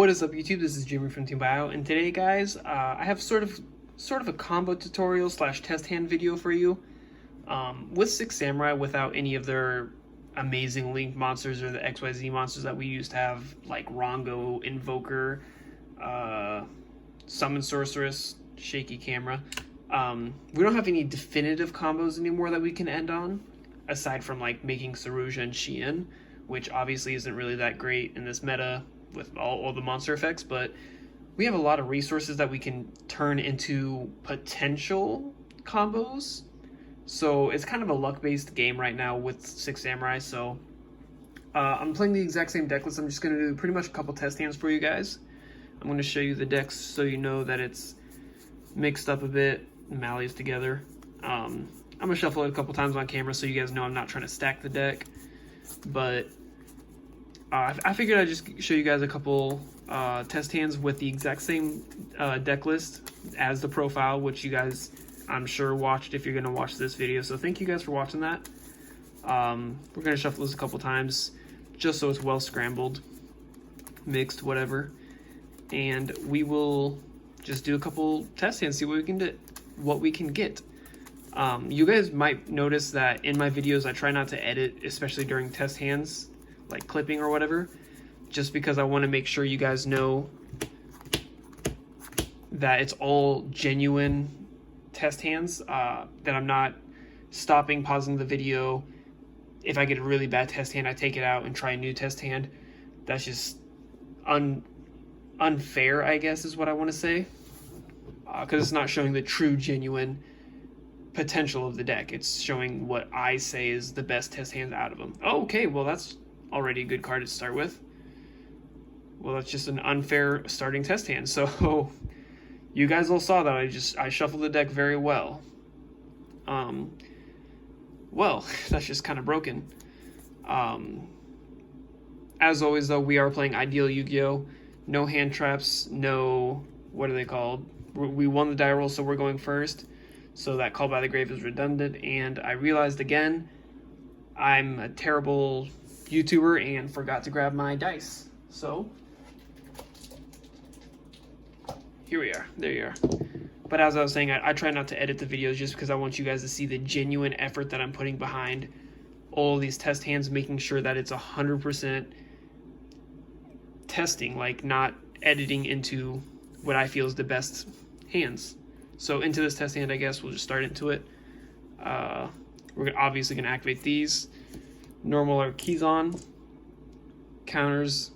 What is up, YouTube? This is Jimmy from Team Bio, and today, guys, I have sort of a combo tutorial slash test hand video for you with Six Samurai without any of their amazing Link monsters or the XYZ monsters that we used to have, like Rongo, Invoker, Summon Sorceress, Shaky Camera. We don't have any definitive combos anymore that we can end on, aside from like making Saruja and Xian, which obviously isn't really that great in this meta with all the monster effects, but we have a lot of resources that we can turn into potential combos. So it's kind of a luck-based game right now with Six Samurai. So I'm playing the exact same deck list. I'm just going to do pretty much a couple test hands for you guys. I'm going to show you the decks so you know that it's mixed up a bit, Malleus together. I'm going to shuffle it a couple times on camera so you guys know I'm not trying to stack the deck. But I figured I'd just show you guys a couple test hands with the exact same deck list as the profile, which you guys, I'm sure, watched if you're going to watch this video. So thank you guys for watching that. We're going to shuffle this a couple times just so it's well scrambled, mixed, whatever. And we will just do a couple test hands, see what we can get. You guys might notice that in my videos I try not to edit, especially during test hands, like clipping or whatever, just because I want to make sure you guys know that it's all genuine test hands, that I'm not stopping, pausing the video. If I get a really bad test hand, I take it out and try a new test hand. That's just unfair, I guess, is what I want to say, because it's not showing the true, genuine potential of the deck. It's showing what I say is the best test hands out of them. Oh, okay, well, that's already a good card to start with. Well, that's just an unfair starting test hand. So you guys all saw that I shuffled the deck very well. Well, that's just kind of broken. As always, though, we are playing Ideal Yu-Gi-Oh! No hand traps, no, what are they called? We won the die roll, so we're going first. So that Call by the Grave is redundant, and I realized again I'm a terrible YouTuber and forgot to grab my dice. So here we are. There you are. But as I was saying, I try not to edit the videos just because I want you guys to see the genuine effort that I'm putting behind all of these test hands, making sure that it's 100% testing, like not editing into what I feel is the best hands. So into this test hand, I guess we'll just start into it. We're obviously going to activate these. Normal are keys on, counters.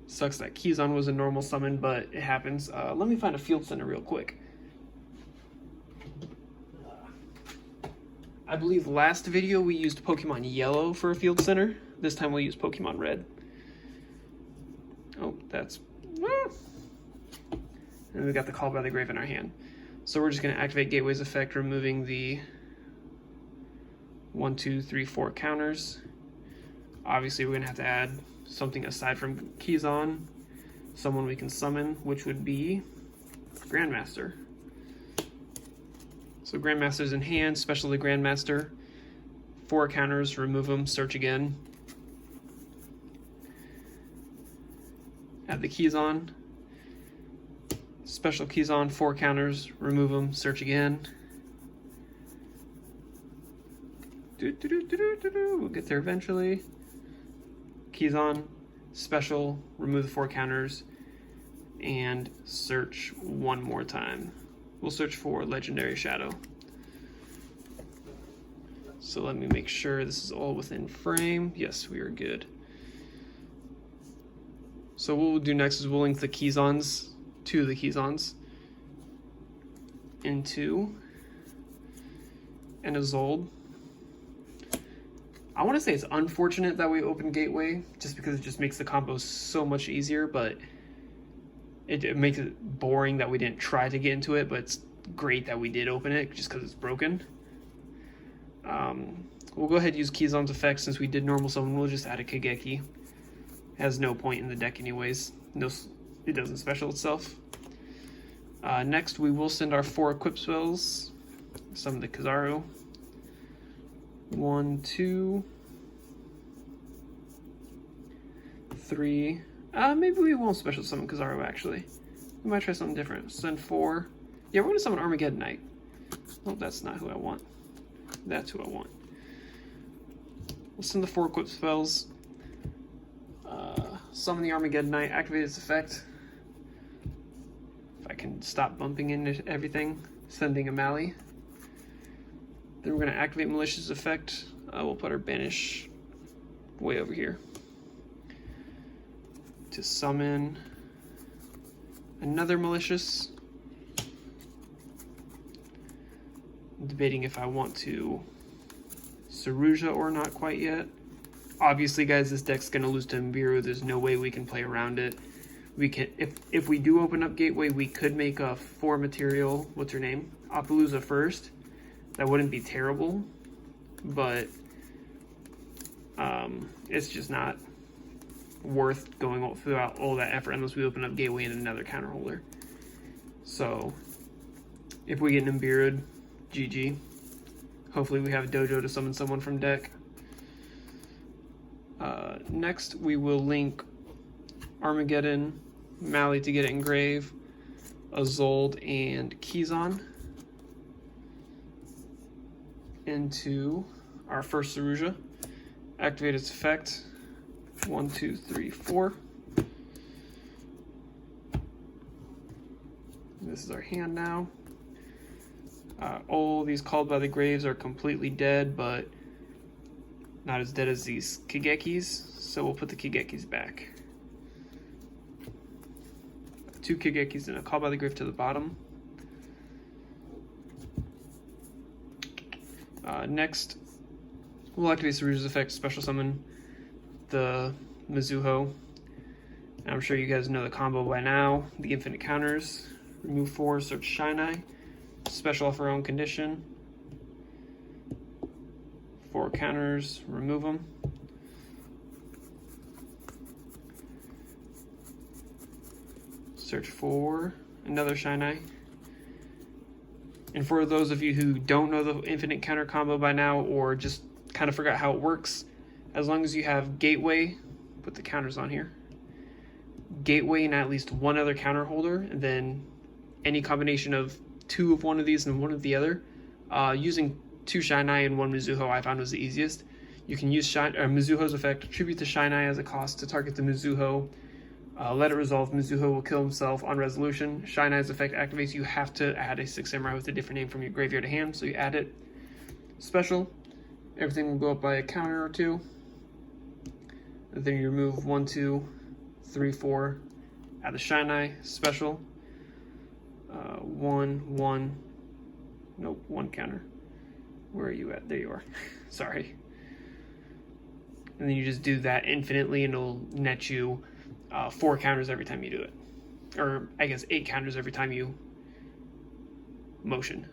Sucks that keys on was a normal summon, but it happens. Let me find a field center real quick. I believe last video we used Pokemon Yellow for a field center. This time we'll use Pokemon Red. Oh, that's... And we got the Call by the Grave in our hand. So we're just going to activate Gateway's effect, removing the 1, 2, 3, 4 counters. Obviously, we're going to have to add something aside from keys on. Someone we can summon, which would be Grandmaster. So Grandmaster's in hand, special the Grandmaster. 4 counters, remove them, search again. Add the keys on. Special keys on, 4 counters, remove them, search again. We'll get there eventually. Keys on, special, remove the 4 counters, and search one more time. We'll search for Legendary Shadow. So let me make sure this is all within frame. Yes, we are good. So what we'll do next is we'll link the keys-ons to the keys-ons into an Isolde. I want to say it's unfortunate that we opened Gateway, just because it just makes the combo so much easier, but it makes it boring that we didn't try to get into it, but it's great that we did open it just because it's broken. We'll go ahead and use Keyson's effect since we did normal summon. We'll just add a Kageki. It has no point in the deck anyways. No, it doesn't special itself. Next, we will send our 4 equip spells. Summon the Kizaru. 1, 2, 3. Maybe we won't special summon Kizaru, actually. We might try something different. Send 4. Yeah, we're going to summon Armageddonite. Oh, that's not who I want. That's who I want. We'll send the 4 equipped spells. Summon the Armageddonite, activate its effect. If I can stop bumping into everything. Sending a Mali. Then we're going to activate Malicious effect. We'll put our Banish way over here. To summon another Malicious. I'm debating if I want to Saruja or not quite yet. Obviously, guys, this deck's going to lose to Mbiru. There's no way we can play around it. We can, if we do open up Gateway, we could make a 4 material, what's her name? Appaloosa first. That wouldn't be terrible, but it's just not worth going throughout all that effort unless we open up Gateway and another counter holder. So if we get Nibiru, GG. Hopefully we have a dojo to summon someone from deck. Next we will link Armageddon, Mali to get it engrave, Azold, and Kizan into our first Saruja. Activate its effect. 1, 2, 3, 4. This is our hand now. All these called by the graves are completely dead, but not as dead as these Kigekis, so we'll put the Kigekis back. 2 Kigekis and a call by the grave to the bottom. Next, we'll activate Saruja's effect, special summon the Mizuho. And I'm sure you guys know the combo by now. The infinite counters, remove 4, search Shine Eye, special off our own condition. 4 counters, remove them. Search for another Shine Eye. And for those of you who don't know the infinite counter combo by now, or just kind of forgot how it works, as long as you have Gateway, put the counters on here, Gateway and at least 1 other counter holder, and then any combination of 2 of one of these and 1 of the other, using 2 Shine Eye and 1 Mizuho I found was the easiest. You can use Mizuho's effect, tribute to Shine Eye as a cost to target the Mizuho. Let it resolve. Mizuho will kill himself on resolution. Shine Eye's effect activates. You have to add a 6 samurai with a different name from your graveyard to hand, so you add it. Special. Everything will go up by a counter or 2. And then you remove 1, 2, 3, 4. Add the Shine Eye. Special. 1, 1. Nope, 1 counter. Where are you at? There you are. Sorry. And then you just do that infinitely, and it'll net you 4 counters every time you do it. Or I guess 8 counters every time you motion.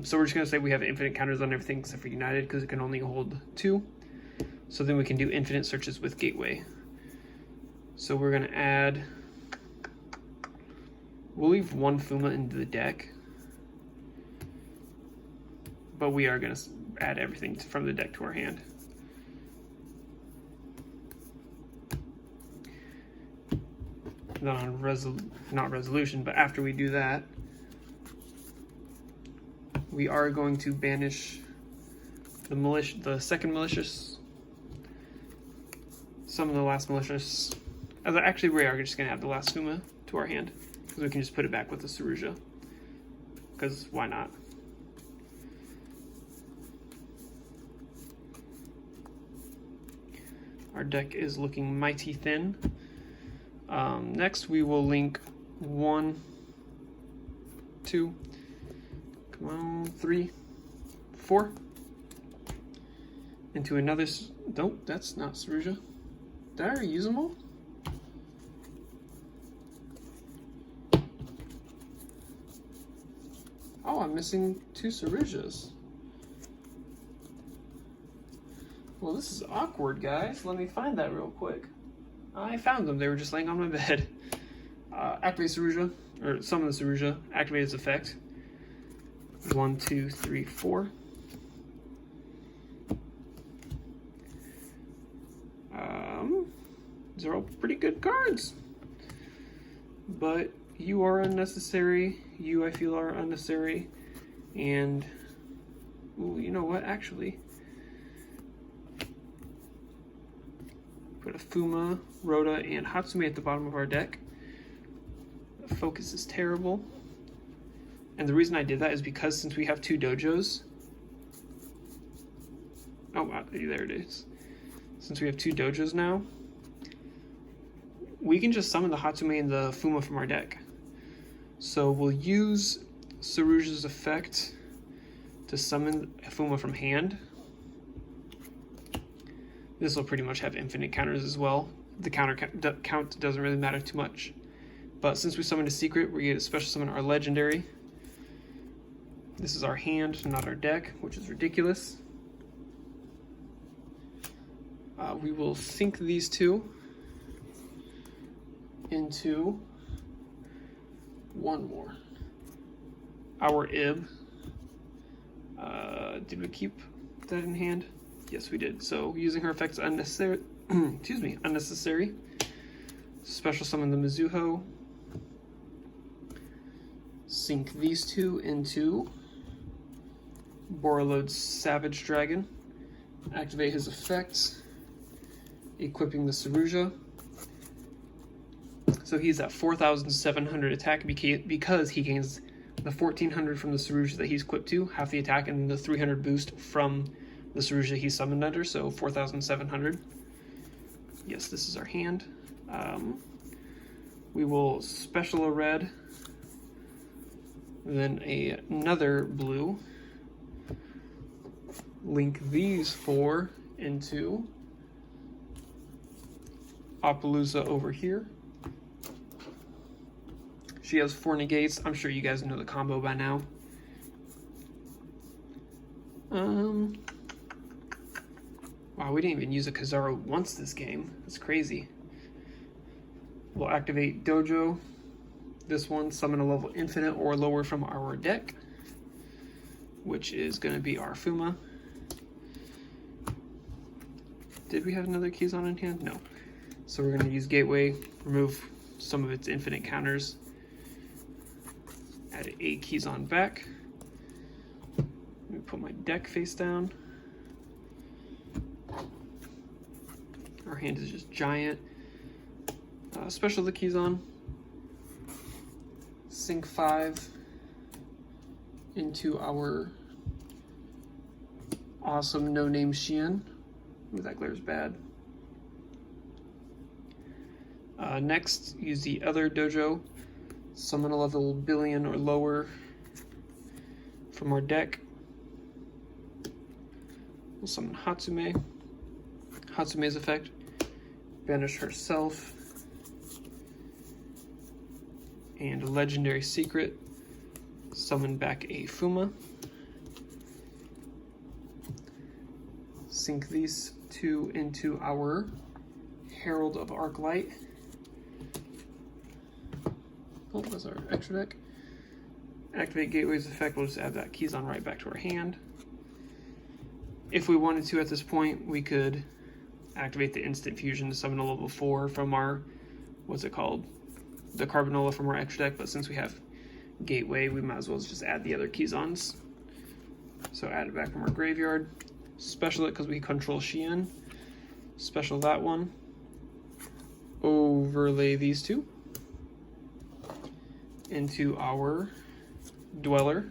So we're just going to say we have infinite counters on everything except for United because it can only hold 2. So then we can do infinite searches with Gateway. So we're going to add... We'll leave 1 Fuma into the deck. But we are going to add everything from the deck to our hand. Then on not resolution, but after we do that, we are going to banish the second malicious, summon the last malicious. Actually, we are just going to add the last Fuma to our hand, because we can just put it back with the Saruja, because why not? Our deck is looking mighty thin. Next, we will link 1, 2, come on, 3, 4 into another. Nope, that's not Saruja. Did I already use them all? Oh, I'm missing 2 Sarujas. Well, this is awkward, guys. Let me find that real quick. I found them. They were just laying on my bed. Activate Saruja, or summon the Saruja. Activate its effect. 1, 2, 3, 4. These are all pretty good cards. But you are unnecessary. You, I feel, are unnecessary. And, ooh, you know what, actually. Put a Fuma, Rhoda, and Hatsume at the bottom of our deck. The focus is terrible. And the reason I did that is because since we have 2 dojos... Oh, wow, there it is. Since we have 2 dojos now, we can just summon the Hatsume and the Fuma from our deck. So we'll use Saruja's effect to summon a Fuma from hand. This will pretty much have infinite counters as well. The counter count doesn't really matter too much. But since we summoned a secret, we get to special summon our legendary. This is our hand, not our deck, which is ridiculous. We will sink these 2 into one more. Our Ib. Did we keep that in hand? Yes, we did. So using her effects unnecessary. Excuse me, unnecessary. Special summon the Mizuho. Sink these 2 into Borreload's Savage Dragon. Activate his effects, equipping the Saruja. So he's at 4,700 attack because he gains the 1,400 from the Saruja that he's equipped to, half the attack, and the 300 boost from the Saruja he summoned under, so 4,700. Yes, this is our hand. We will special a red, then another blue. Link these 4 into Appaloosa over here. She has 4 negates. I'm sure you guys know the combo by now. Wow, we didn't even use a Kizaru once this game. That's crazy. We'll activate Dojo. This one, summon a level infinite or lower from our deck, which is going to be our Fuma. Did we have another Keyzon in hand? No. So we're going to use Gateway, remove some of its infinite counters, add a Keyzon back. Let me put my deck face down. Our hand is just giant. Special the Keyzon. Sink 5 into our awesome no-name Xian. Ooh, that glare's bad. Next, use the other dojo. Summon a level billion or lower from our deck. We'll summon Hatsume. Hatsume's effect. Banish herself. And a legendary secret. Summon back a Fuma. Sink these 2 into our Herald of Arclight. Oh, that's our extra deck. Activate Gateway's effect. We'll just add that Keyzon right back to our hand. If we wanted to at this point, we could activate the instant fusion to summon a level 4 from our, what's it called? The Carbanola from our extra deck, but since we have Gateway, we might as well just add the other Keyzons. So add it back from our graveyard. Special it because we control Xian. Special that one. Overlay these 2 into our Dweller.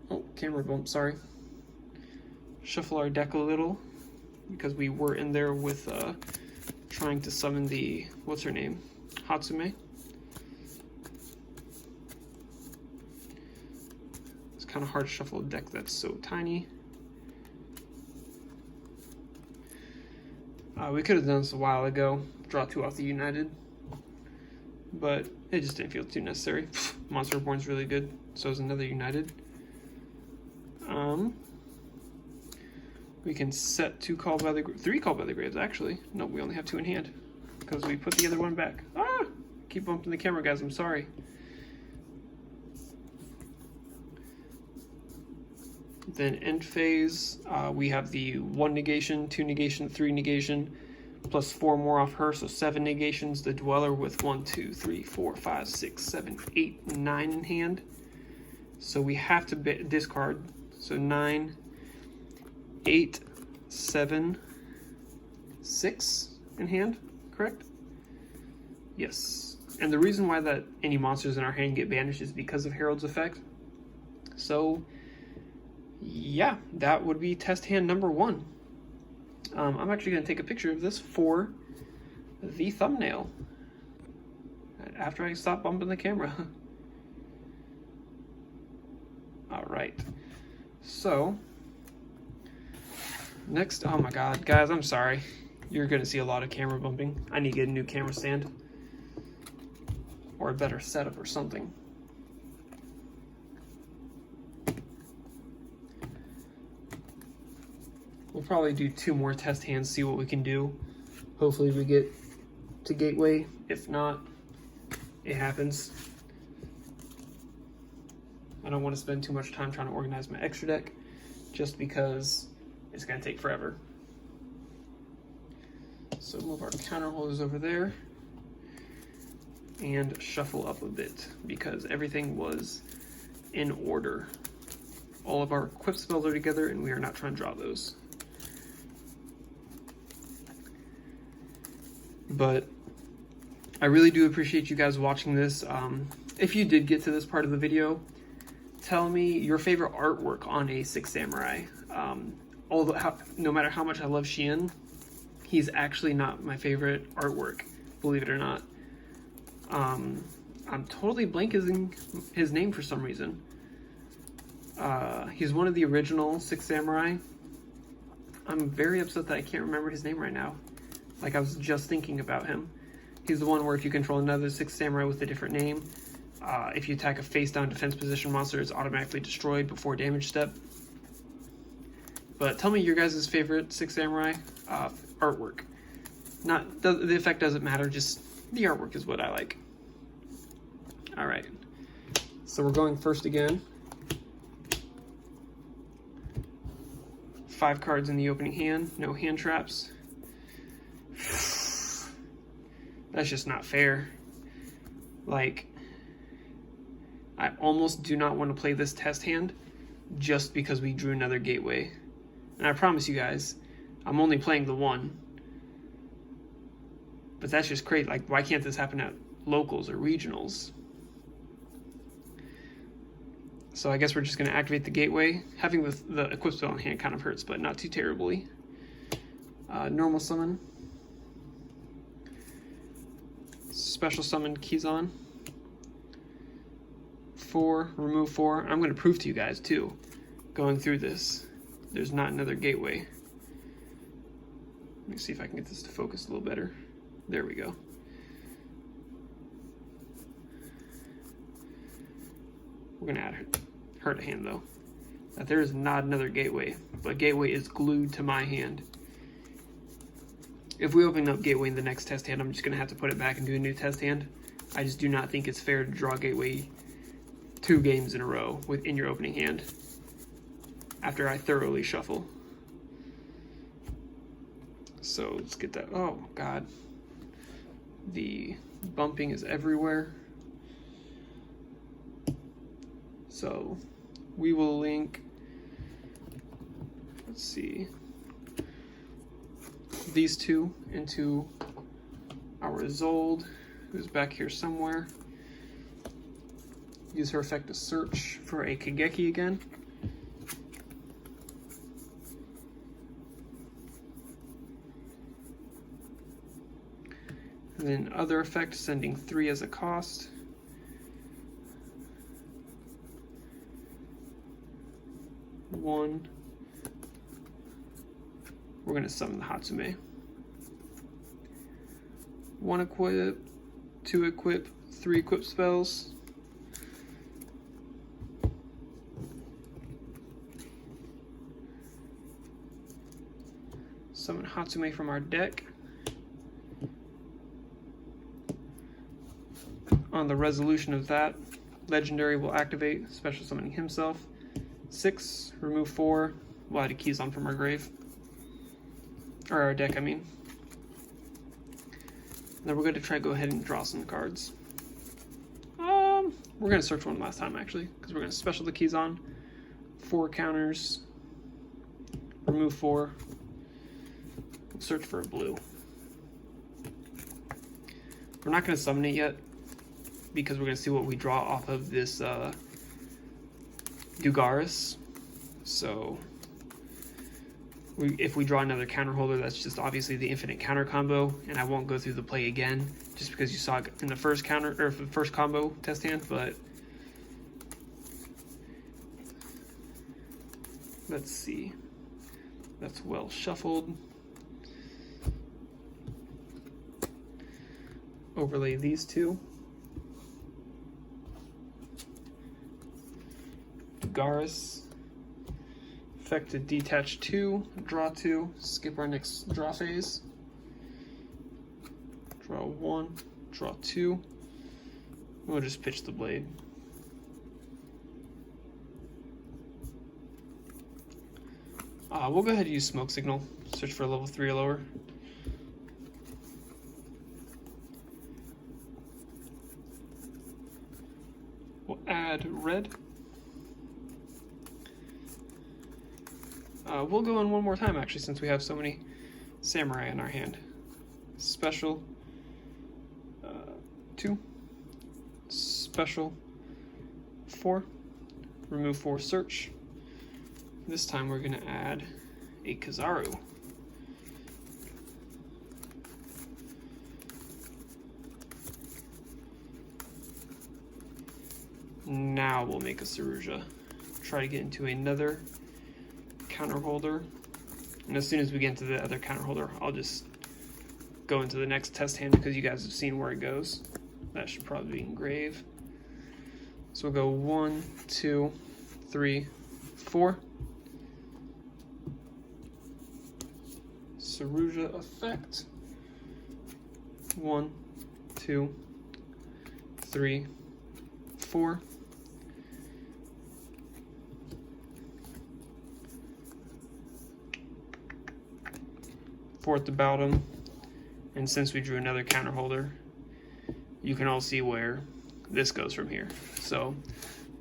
Oh, camera bump, sorry. Shuffle our deck a little because we were in there with trying to summon the, what's her name? Hatsume. It's kind of hard to shuffle a deck that's so tiny. We could have done this a while ago, draw 2 off the United, but it just didn't feel too necessary. Monster Reborn's really good, so is another United. We can set 2 Call by the 3 Call by the Graves, actually. No, we only have 2 in hand, because we put the other one back. Ah! Keep bumping the camera, guys, I'm sorry. Then end phase, we have the 1 negation, 2 negation, 3 negation, plus 4 more off her, so 7 negations. The Dweller with 1, 2, 3, 4, 5, 6, 7, 8, 9 in hand. So we have to discard. So 9, 8, 7, 6 in hand, correct? Yes. And the reason why that any monsters in our hand get banished is because of Herald's effect. So yeah, that would be test hand number 1. I'm actually going to take a picture of this for the thumbnail after I stop bumping the camera. Alright, so next, oh my god, guys, I'm sorry. You're going to see a lot of camera bumping. I need to get a new camera stand or a better setup or something. We'll probably do 2 more test hands, see what we can do. Hopefully we get to Gateway. If not, it happens. I don't want to spend too much time trying to organize my extra deck, just because it's going to take forever. So move our counter holders over there and shuffle up a bit, because everything was in order. All of our equip spells are together, and we are not trying to draw those. But I really do appreciate you guys watching this. If you did get to this part of the video, tell me your favorite artwork on a 6 Samurai. No matter how much I love Xian, he's actually not my favorite artwork, believe it or not. I'm totally blanking his name for some reason. He's one of the original 6 Samurai. I'm very upset that I can't remember his name right now. Like, I was just thinking about him. He's the one where if you control another 6 Samurai with a different name, if you attack a face-down defense position monster, it's automatically destroyed before damage step. But tell me your guys' favorite 6 Samurai artwork. The effect doesn't matter, just the artwork is what I like. Alright, so we're going first again. 5 cards in the opening hand, no hand traps. That's just not fair. Like, I almost do not want to play this test hand just because we drew another Gateway. And I promise you guys, I'm only playing the 1. But that's just crazy. Like, why can't this happen at locals or regionals? So I guess we're just going to activate the Gateway. Having the equip spell in hand kind of hurts, but not too terribly. Normal summon. Special summon Kizan. 4, remove 4. I'm going to prove to you guys too, going through this, there's not another Gateway. Let me see if I can get this to focus a little better. There we go. We're going to add her to hand though. That there is not another Gateway, but Gateway is glued to my hand. If we open up Gateway in the next test hand, I'm just going to have to put it back and do a new test hand. I just do not think it's fair to draw Gateway 2 games in a row within your opening hand after I thoroughly shuffle. So let's get that. Oh god, the bumping is everywhere. So we will link, let's see, these 2 into our Isolde, who's back here somewhere. Use her effect to search for a Kageki again. And then other effect, sending 3 as a cost. One. We're going to summon the Hatsume. 1 equip, 2 equip, 3 equip spells. Summon Hatsume from our deck. On the resolution of that, Legendary will activate, special summoning himself. 6, remove 4, we'll add a Kizan from our grave. Or our deck, I mean. Then we're going to try to go ahead and draw some cards. We're going to search one last time, actually, because we're going to special the keys on. 4 counters. Remove 4. We'll search for a blue. We're not going to summon it yet, because we're going to see what we draw off of this Galaxies. So if we draw another counter holder, that's just obviously the infinite counter combo, and I won't go through the play again just because you saw it in the first counter or the first combo test hand. But let's see, that's well shuffled. Overlay these two. Galaxies. Effect to detach 2, draw 2, skip our next draw phase. Draw 1, draw 2. We'll just pitch the blade. We'll go ahead and use smoke signal. Search for a level 3 or lower. We'll add red. We'll go in one more time, actually, since we have so many samurai in our hand. Special 2, special 4, remove 4, search. This time we're going to add a Kizaru. Now we'll make a Saruja. Try to get into another counter holder, and as soon as we get into the other counter holder, I'll just go into the next test hand because you guys have seen where it goes. That should probably be engrave. So we'll go 1, 2, 3, 4. Saruja effect. 1, 2, 3, 4. Four at the bottom, and since we drew another counter holder, you can all see where this goes from here. So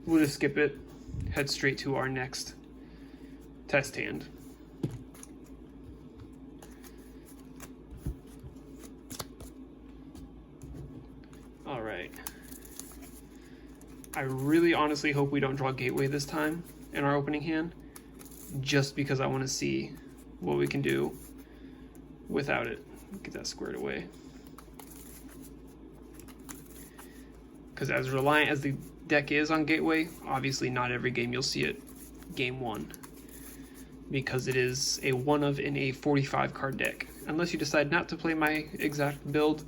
we'll just skip it, head straight to our next test hand. All right. I really honestly hope we don't draw Gateway this time in our opening hand, just because I want to see what we can do without it. Get that squared away. Because as reliant as the deck is on Gateway, obviously not every game you'll see it game 1. Because it is a 1 of in a 45 card deck. Unless you decide not to play my exact build.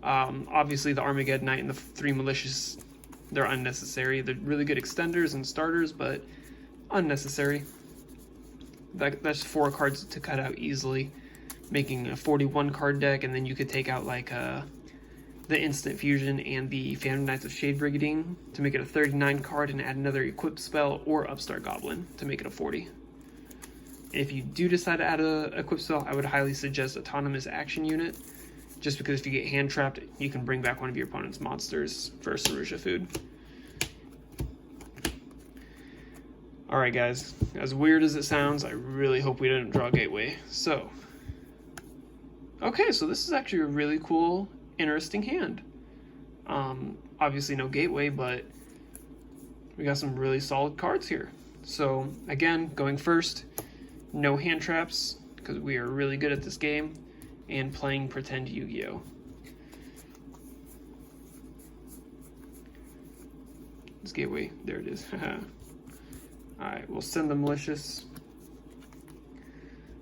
Obviously the Armageddon Knight and the 3 Malicious, they're unnecessary. They're really good extenders and starters, but unnecessary. That's 4 cards to cut out easily, making a 41 card deck, and then you could take out like the Instant Fusion and the Phantom Knights of Shade Brigading to make it a 39 card and add another equipped spell, or Upstart Goblin to make it a 40. If you do decide to add a equipped spell, I would highly suggest Autonomous Action Unit, just because if you get hand trapped, you can bring back one of your opponent's monsters for Saruja food. Alright guys, as weird as it sounds, I really hope we didn't draw Gateway. So, okay, so this is actually a really cool, interesting hand. Obviously no Gateway, but we got some really solid cards here. So, again, going first, no hand traps, because we are really good at this game, and playing Pretend Yu-Gi-Oh! This Gateway, there it is. Alright, we'll send the Malicious.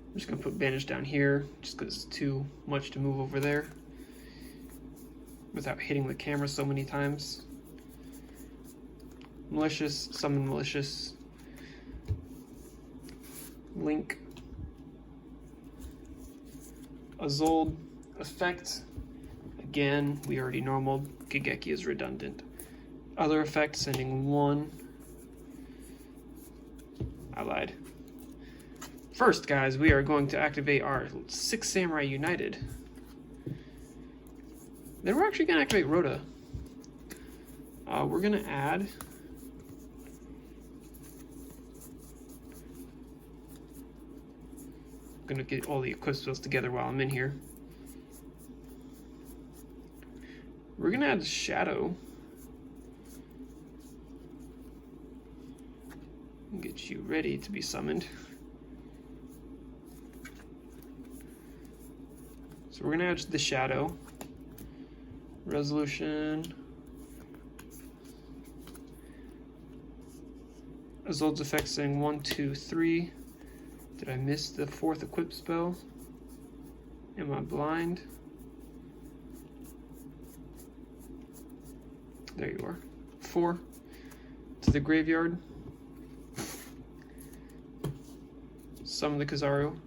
I'm just going to put Banish down here, just because it's too much to move over there without hitting the camera so many times. Malicious, summon Malicious. Link. Azold effect. Again, we already normaled. Gigeki is redundant. Other effect, sending 1. I lied. First, guys, we are going to activate our 6 Samurai United. Then we're actually gonna activate Rhoda. We're gonna add gonna get all the equip spells together while I'm in here. We're gonna add Shadow. And get you ready to be summoned. So we're gonna add the Shadow. Resolution. Azul's effect saying 1, 2, 3. Did I miss the 4th equip spell? Am I blind? There you are. 4. To the graveyard. Summon the Kizaru.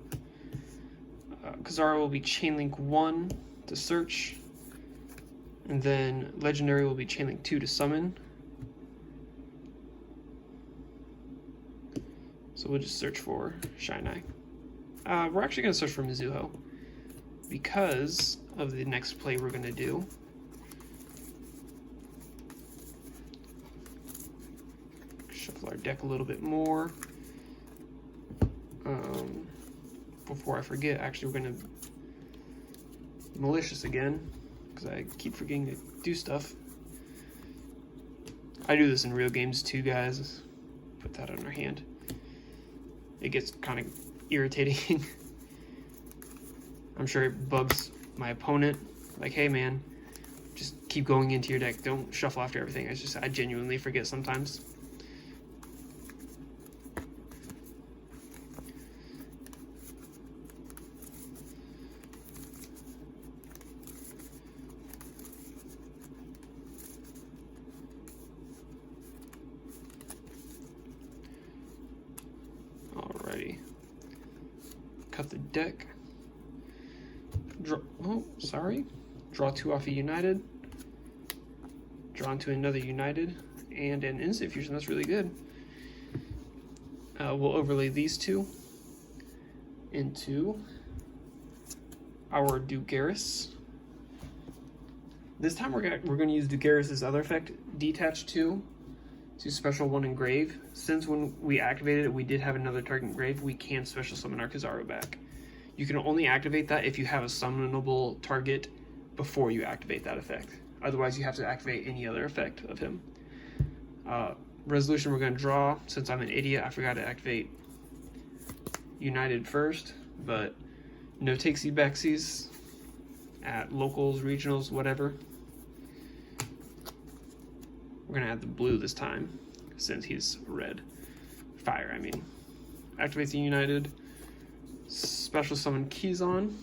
Kizaru will be Chainlink 1 to search. And then Legendary will be Chainlink 2 to summon. So we'll just search for Shine Eye. We're actually going to search for Mizuho because of the next play we're going to do. Shuffle our deck a little bit more. Before I forget, actually we're going to Malicious again because I keep forgetting to do stuff. I do this in real games too, guys. Put that on our hand. It gets kind of irritating. I'm sure it bugs my opponent. Like, hey man, just keep going into your deck. Don't shuffle after everything. I genuinely forget sometimes. Alrighty. Cut the deck. Draw. Oh, sorry. Draw 2 off a United. Draw into another United. And an Instant Fusion. That's really good. We'll overlay these two into our Dugaris. This time we're gonna use Dugaris' other effect, Detach 2 to special 1 Engrave. Since when we activated it, we did have another target engrave, we can special summon our Kizaru back. You can only activate that if you have a summonable target before you activate that effect. Otherwise, you have to activate any other effect of him. Resolution, we're going to draw. Since I'm an idiot, I forgot to activate United first, but no takesy backsies at locals, regionals, whatever. We're going to add the blue this time, since he's red. Fire, I mean. Activate the United. Special summon Kizon.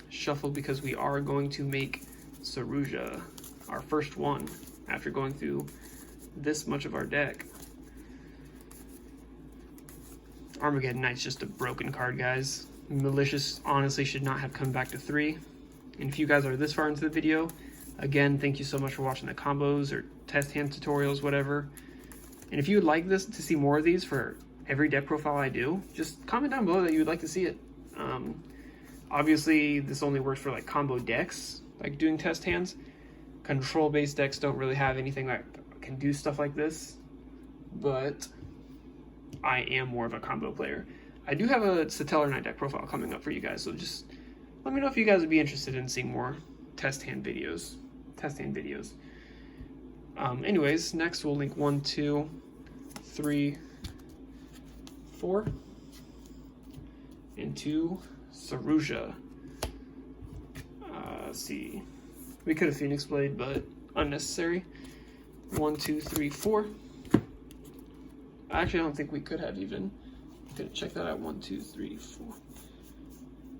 Shuffle because we are going to make Saruja our first one after going through this much of our deck. Armageddon Knight's just a broken card, guys. Malicious honestly should not have come back to 3. And if you guys are this far into the video, again, thank you so much for watching the combos or test hand tutorials, whatever. And if you would like this to see more of these for every deck profile I do, just comment down below that you would like to see it. Obviously, this only works for like combo decks, like doing test hands. Control-based decks don't really have anything that can do stuff like this, but I am more of a combo player. I do have a Satellar Knight deck profile coming up for you guys, so just let me know if you guys would be interested in seeing more test hand videos. Anyways, next we'll link 1, 2, 3, 4 into Saruja. Let's see. We could have Phoenix Blade, but unnecessary. 1, 2, 3, 4. Actually, I don't think we could have even. Gonna check that out. 1, 2, 3, 4.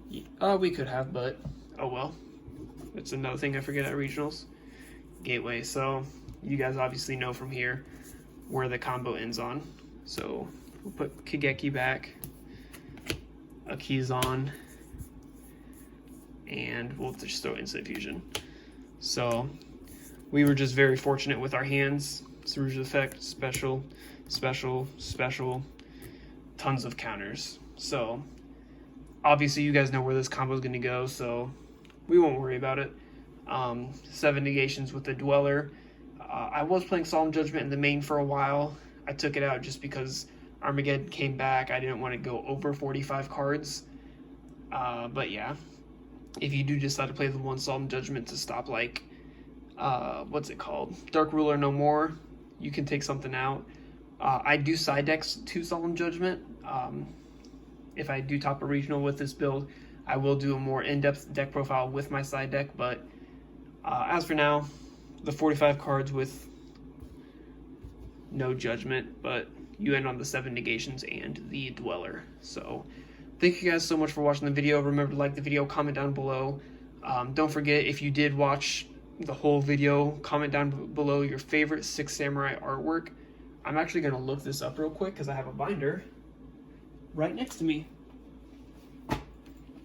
Yeah, we could have, but oh well. It's another thing I forget at regionals. Gateway. So you guys obviously know from here where the combo ends on. So we'll put Kigeki back, a Kizon, and we'll just throw Instant Fusion. So we were just very fortunate with our hands. Saruja effect, special, special, special, tons of counters. So obviously you guys know where this combo is going to go, so we won't worry about it. 7 negations with the Dweller. I was playing Solemn Judgment in the main for a while. I took it out just because Armageddon came back. I didn't want to go over 45 cards. But yeah, if you do decide to play the one Solemn Judgment to stop, like, what's it called? Dark Ruler No More, you can take something out. I do side decks to Solemn Judgment. If I do top a regional with this build, I will do a more in-depth deck profile with my side deck, but as for now, the 45 cards with no judgment, but you end on the 7 negations and the Dweller. So thank you guys so much for watching the video. Remember to like the video, comment down below. Don't forget, if you did watch the whole video, comment down below your favorite 6 Samurai artwork. I'm actually going to look this up real quick because I have a binder right next to me,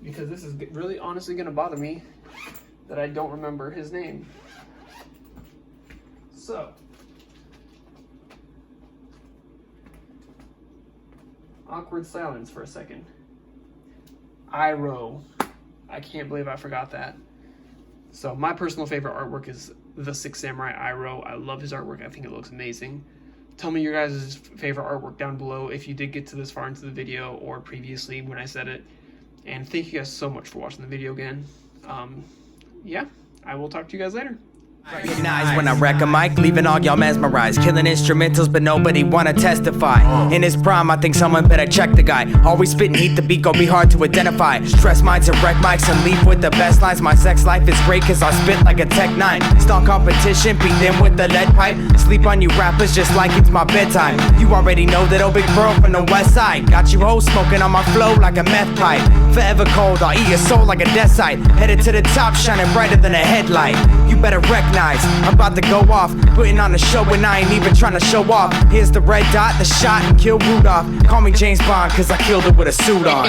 because this is really honestly going to bother me that I don't remember his name. So, awkward silence for a second. Iroh. I can't believe I forgot that. So my personal favorite artwork is the 6 Samurai Iroh. I love his artwork. I think it looks amazing. Tell me your guys' favorite artwork down below if you did get to this far into the video or previously when I said it. And thank you guys so much for watching the video again. Yeah, I will talk to you guys later. Recognize when I wreck a mic, leaving all y'all mesmerized. Killing instrumentals, but nobody wanna testify. In his prime, I think someone better check the guy. Always spitting heat, the beat gon' be hard to identify. Stress minds and wreck mics and leave with the best lines. My sex life is great cause I spit like a Tech 9. Stalk competition, beat them with the lead pipe. Sleep on you rappers just like it's my bedtime. You already know that old big bro from the west side. Got you hoes smoking on my flow like a meth pipe. Forever cold, I'll eat your soul like a death site. Headed to the top, shining brighter than a headlight. You better recognize I'm about to go off, putting on a show and I ain't even trying to show off. Here's the red dot, the shot, and kill Rudolph. Call me James Bond, cause I killed it with a suit on.